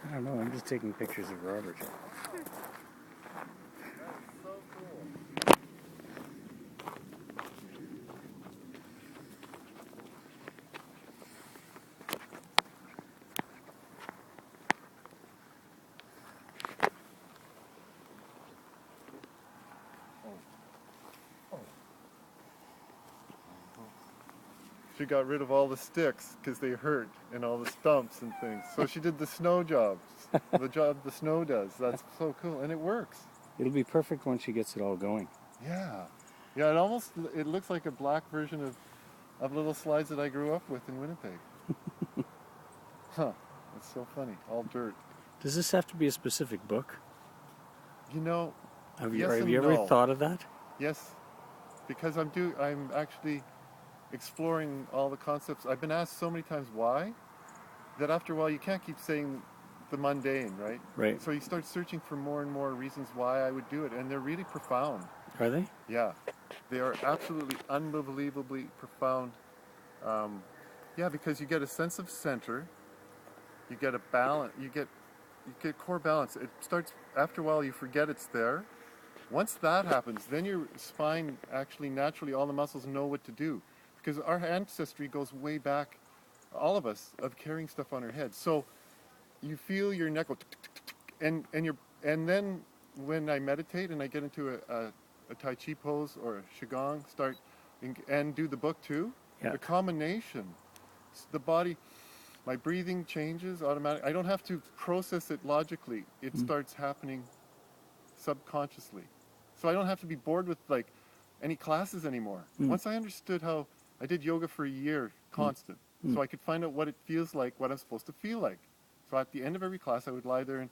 I don't know, I'm just taking pictures of Robert. That's so cool. She got rid of all the sticks because they hurt and all the stumps and things. So she did the snow jobs, the job the snow does. That's so cool, and it works. It'll be perfect when she gets it all going. Yeah, yeah. It looks like a black version of little slides that I grew up with in Winnipeg. Huh? That's so funny. All dirt. Does this have to be a specific book? You know, Have yes you and ever no. thought of that? Yes, because I'm actually exploring all the concepts. I've been asked so many times why that after a while you can't keep saying the mundane, right? Right. So you start searching for more and more reasons why I would do it, and they're really profound. Are they? Yeah, they are absolutely unbelievably profound. Yeah, because you get a sense of center, you get a balance, you get core balance. It starts after a while. You forget it's there. Once that happens, then your spine actually naturally all the muscles know what to do, because our ancestry goes way back, all of us, of carrying stuff on our head. So you feel your neck go tick, tick, tick, tick, and then when I meditate and I get into a Tai Chi pose or a Qigong, and do the book too, Yeah. the combination, the body, my breathing changes automatically. I don't have to process it logically. It starts happening subconsciously. So I don't have to be bored with like any classes anymore. Once I understood how I did yoga for a year, constant, so I could find out what it feels like, what I'm supposed to feel like. So at the end of every class, I would lie there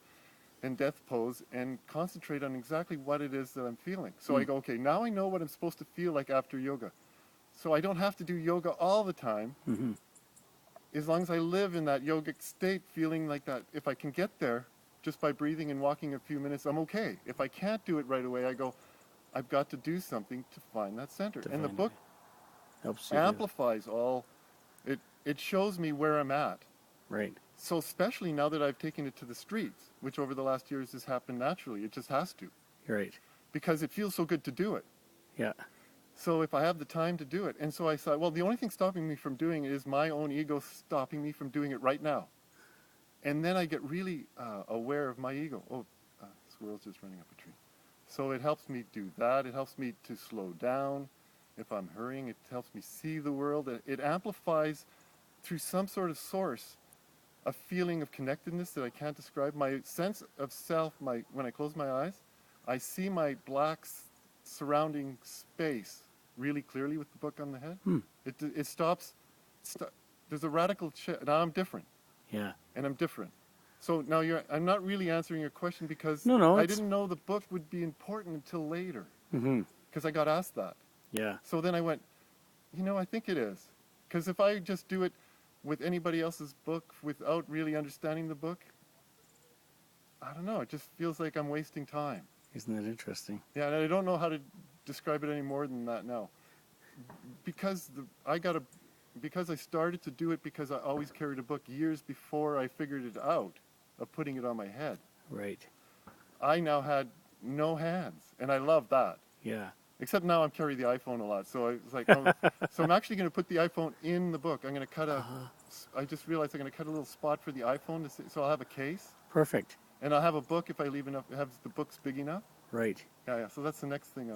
in death pose and concentrate on exactly what it is that I'm feeling. So I go, okay, now I know what I'm supposed to feel like after yoga. So I don't have to do yoga all the time. Mm-hmm. As long as I live in that yogic state, feeling like that, if I can get there just by breathing and walking a few minutes, I'm okay. If I can't do it right away, I go, I've got to do something to find that center. And the book Helps you amplifies all, it shows me where I'm at. Right. So especially now that I've taken it to the streets, which over the last years has happened naturally, it just has to, Right. because it feels so good to do it. Yeah. So if I have the time to do it, and so I thought, well, the only thing stopping me from doing it is my own ego stopping me from doing it right now. And then I get really aware of my ego. Oh, squirrel's just running up a tree. So it helps me do that. It helps me to slow down. If I'm hurrying, it helps me see the world. It amplifies through some sort of source a feeling of connectedness that I can't describe. My sense of self, when I close my eyes, I see my black surrounding space really clearly with the book on the head. It stops. There's a radical shift. Now I'm different. Yeah. And I'm different. So now I'm not really answering your question because No, I didn't know the book would be important until later. Mm-hmm. Because I got asked that. Yeah. So then I went, I think it is. Because if I just do it with anybody else's book without really understanding the book, I don't know, it just feels like I'm wasting time. Isn't that interesting? Yeah, and I don't know how to describe it any more than that now. Because I started to do it because I always carried a book years before I figured it out of putting it on my head. Right. I now had no hands, and I love that. Yeah. Except now I'm carrying the iPhone a lot, so it's like, so I'm actually going to put the iPhone in the book. I'm going to cut I just realized I'm going to cut a little spot for the iPhone, so I'll have a case. Perfect. And I'll have a book if I leave enough, have the books big enough. Right. Yeah, so that's the next thing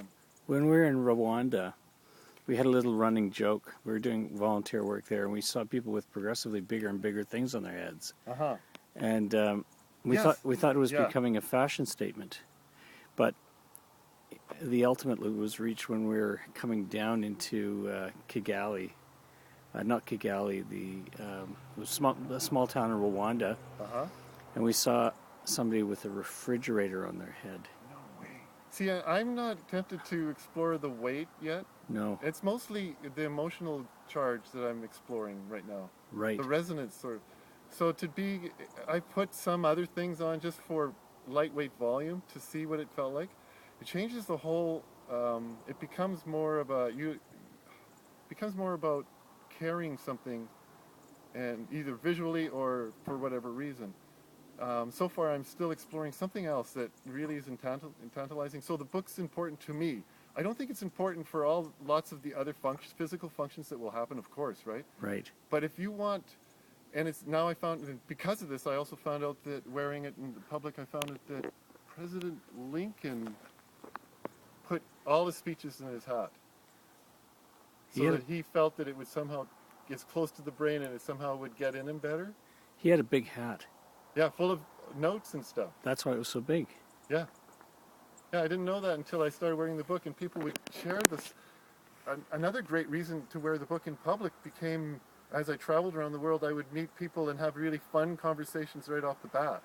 When we were in Rwanda, we had a little running joke. We were doing volunteer work there, and we saw people with progressively bigger and bigger things on their heads. Uh-huh. And we Yes. thought it was Yeah. becoming a fashion statement, but the ultimate was reached when we were coming down into Kigali, not Kigali, the small town in Rwanda, Uh-huh. and we saw somebody with a refrigerator on their head. No way. See, I'm not tempted to explore the weight yet. No. It's mostly the emotional charge that I'm exploring right now. Right. The resonance sort of. So I put some other things on just for lightweight volume to see what it felt like. It changes the whole, it becomes more about carrying something, and either visually or for whatever reason. So far, I'm still exploring something else that really is tantalizing. So the book's important to me. I don't think it's important for lots of the other physical functions that will happen, of course, right? Right. But if you want, and it's now I found, because of this, I also found out that wearing it in the public, I found out that President Lincoln put all his speeches in his hat. So that he felt that it would somehow get close to the brain and it somehow would get in him better. He had a big hat. Yeah, full of notes and stuff. That's why it was so big. Yeah. Yeah, I didn't know that until I started wearing the book, and people would share this. Another great reason to wear the book in public became, as I traveled around the world, I would meet people and have really fun conversations right off the bat.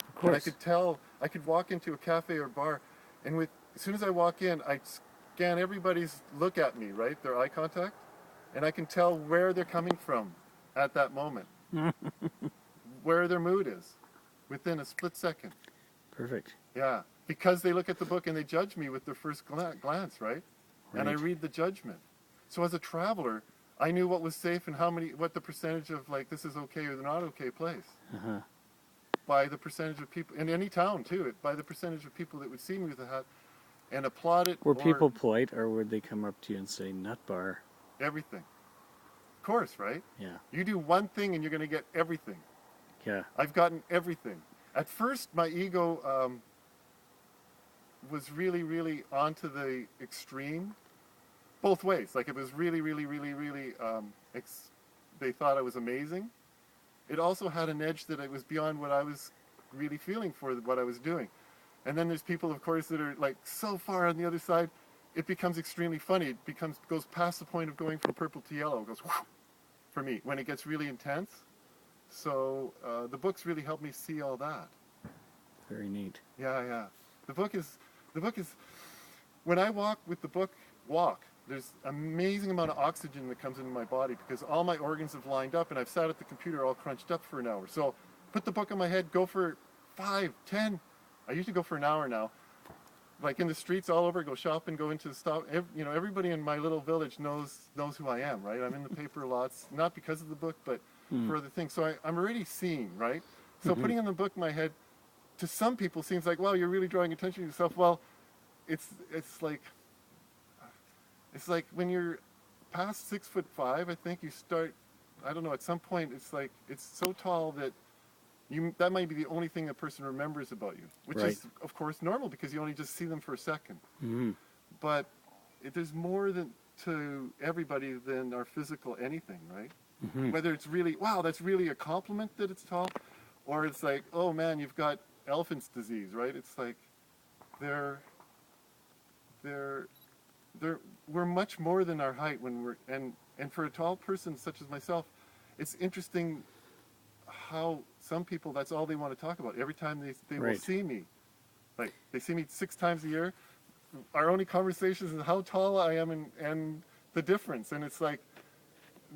Of course. And I could walk into a cafe or bar, and as soon as I walk in, I scan everybody's look at me, right, their eye contact, and I can tell where they're coming from at that moment, where their mood is, within a split second. Perfect. Yeah, because they look at the book and they judge me with their first glance, right? And I read the judgment. So as a traveler, I knew what was safe and what the percentage of like this is okay or not okay place. Uh-huh. By the percentage of people in any town too. By the percentage of people that would see me with a hat and applaud it. Were people polite, or would they come up to you and say "nut bar"? Everything. Of course, right? Yeah. You do one thing and you're going to get everything. Yeah. I've gotten everything. At first, my ego was really, really onto the extreme. Both ways. Like it was really, really, really, really, they thought I was amazing. It also had an edge that it was beyond what I was really feeling for what I was doing. And then there's people, of course, that are like so far on the other side, it becomes extremely funny. It goes past the point of going from purple to yellow. It goes whoosh, for me when it gets really intense. So the books really helped me see all that. Very neat. Yeah. The book is, when I walk with the book, there's an amazing amount of oxygen that comes into my body because all my organs have lined up and I've sat at the computer all crunched up for an hour. So put the book on my head, go for 5, 10. I usually go for an hour now. Like in the streets all over, go shopping, go into the stop. Everybody in my little village knows who I am, right? I'm in the paper lots, not because of the book, but for other things. So I'm already seen, right? So putting in the book in my head, to some people seems like, wow, you're really drawing attention to yourself. Well, it's like when you're past 6'5", I think you start, I don't know, at some point it's like, it's so tall that that might be the only thing a person remembers about you, which is, of course, normal because you only just see them for a second. Mm-hmm. But there's more to everybody than our physical anything, right? Mm-hmm. Whether it's really, wow, that's really a compliment that it's tall, or it's like, oh man, you've got elephant's disease, right? It's like, we're much more than our height and for a tall person such as myself, it's interesting how some people, that's all they want to talk about. Every time they will see me, like they see me 6 times a year, our only conversations is how tall I am and the difference. And it's like,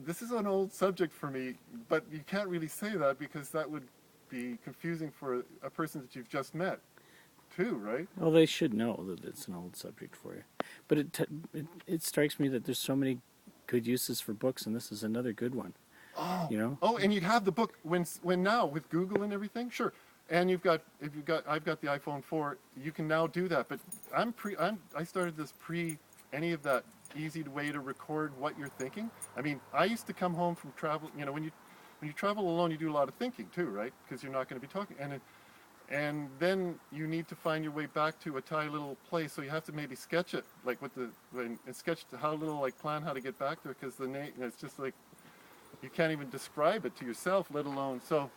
this is an old subject for me, but you can't really say that because that would be confusing for a person that you've just met too, right? Well, they should know that it's an old subject for you. But it strikes me that there's so many good uses for books, and this is another good one. Oh, you know? Oh, and you have the book when now with Google and everything, sure. And I've got the iPhone 4. You can now do that. But I started this pre any of that easy way to record what you're thinking. I mean, I used to come home from travel. You know, when you travel alone, you do a lot of thinking too, right? Because you're not going to be talking. And then you need to find your way back to a tiny little place. So you have to maybe sketch it, like and sketch plan how to get back there, because it's just like you can't even describe it to yourself, let alone. So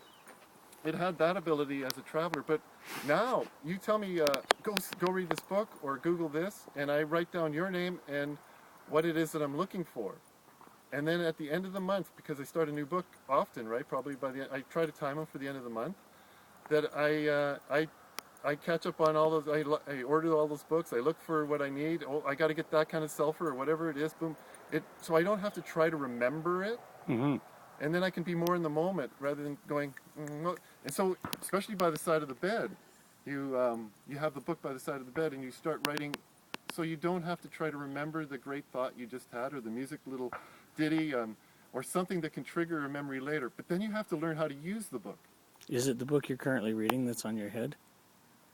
it had that ability as a traveler. But now you tell me, go read this book or Google this, and I write down your name and what it is that I'm looking for. And then at the end of the month, because I start a new book often, right? Probably by I try to time them for the end of the month. That I catch up on all those. I order all those books. I look for what I need. Oh, I got to get that kind of sulfur or whatever it is. Boom. So I don't have to try to remember it. Mm-hmm. And then I can be more in the moment rather than going. And so, especially by the side of the bed, you have the book by the side of the bed and you start writing. So you don't have to try to remember the great thought you just had or the music little ditty or something that can trigger a memory later. But then you have to learn how to use the book. Is it the book you're currently reading that's on your head?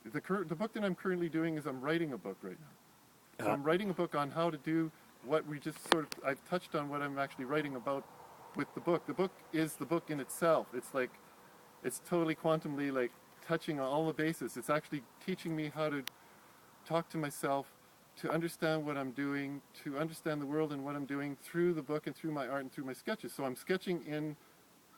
The book that I'm currently doing is I'm writing a book right now. So Uh, I'm writing a book on how to do what we just I've touched on what I'm actually writing about with the book. The book is the book in itself. It's totally quantumly like touching on all the bases. It's actually teaching me how to talk to myself, to understand what I'm doing, to understand the world and what I'm doing through the book and through my art and through my sketches. So I'm sketching in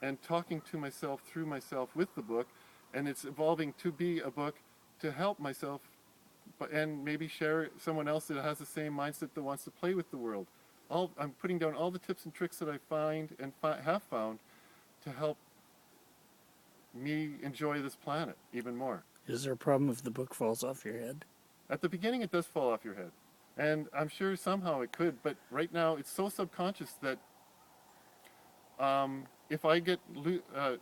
and talking to myself through myself with the book, and it's evolving to be a book to help myself and maybe share someone else that has the same mindset that wants to play with the world. I'm putting down all the tips and tricks that I find and have found to help me enjoy this planet even more. Is there a problem if the book falls off your head? At the beginning, it does fall off your head. And I'm sure somehow it could, but right now it's so subconscious that if I get,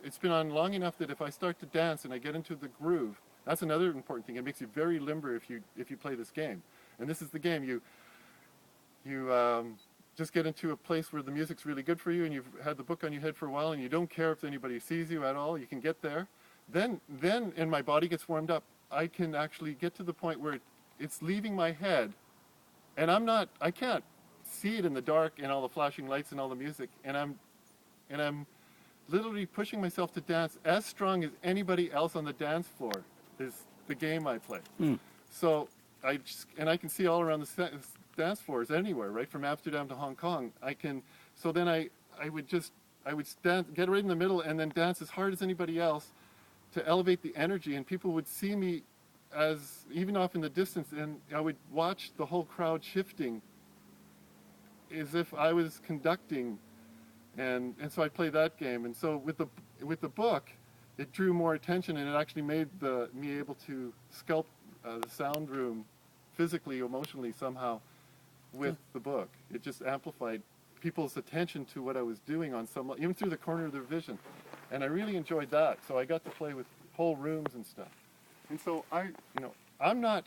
it's been on long enough that if I start to dance and I get into the groove, that's another important thing. It makes you very limber if you play this game. And this is the game. You just get into a place where the music's really good for you, and you've had the book on your head for a while, and you don't care if anybody sees you at all. You can get there. Then, and my body gets warmed up. I can actually get to the point where it's leaving my head, and I can't see it in the dark and all the flashing lights and all the music, and I'm literally pushing myself to dance as strong as anybody else on the dance floor is the game I play. So I can see all around the dance floors anywhere, right from Amsterdam to Hong Kong. So then I would stand, get right in the middle, and then dance as hard as anybody else to elevate the energy, and people would see me as even off in the distance, and I would watch the whole crowd shifting as if I was conducting, and so I played that game. And so with the book, it drew more attention, and it actually made me able to sculpt the sound room physically, emotionally somehow with the book. It just amplified people's attention to what I was doing on some, even through the corner of their vision. And I really enjoyed that. So I got to play with whole rooms and stuff. And so I'm not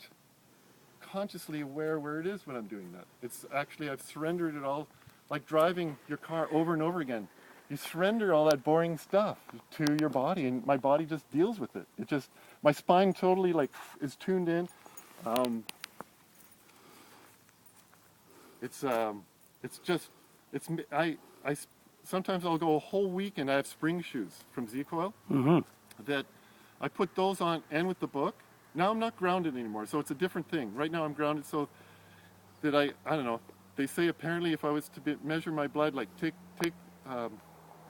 consciously aware where it is when I'm doing that. It's actually, I've surrendered it all, like driving your car over and over again. You surrender all that boring stuff to your body, and my body just deals with it. My spine totally is tuned in. Sometimes I'll go a whole week and I have spring shoes from Z-Coil that I put those on, and with the book. Now I'm not grounded anymore, so it's a different thing. Right now I'm grounded so that I don't know, they say apparently if I was to measure my blood, like take a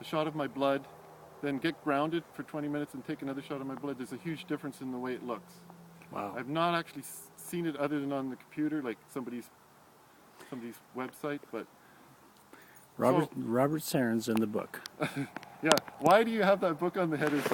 shot of my blood, then get grounded for 20 minutes and take another shot of my blood, there's a huge difference in the way it looks. Wow. I've not actually seen it other than on the computer, like somebody's website, but... Robert Cerins in the book. Yeah, why do you have that book on the head? It's like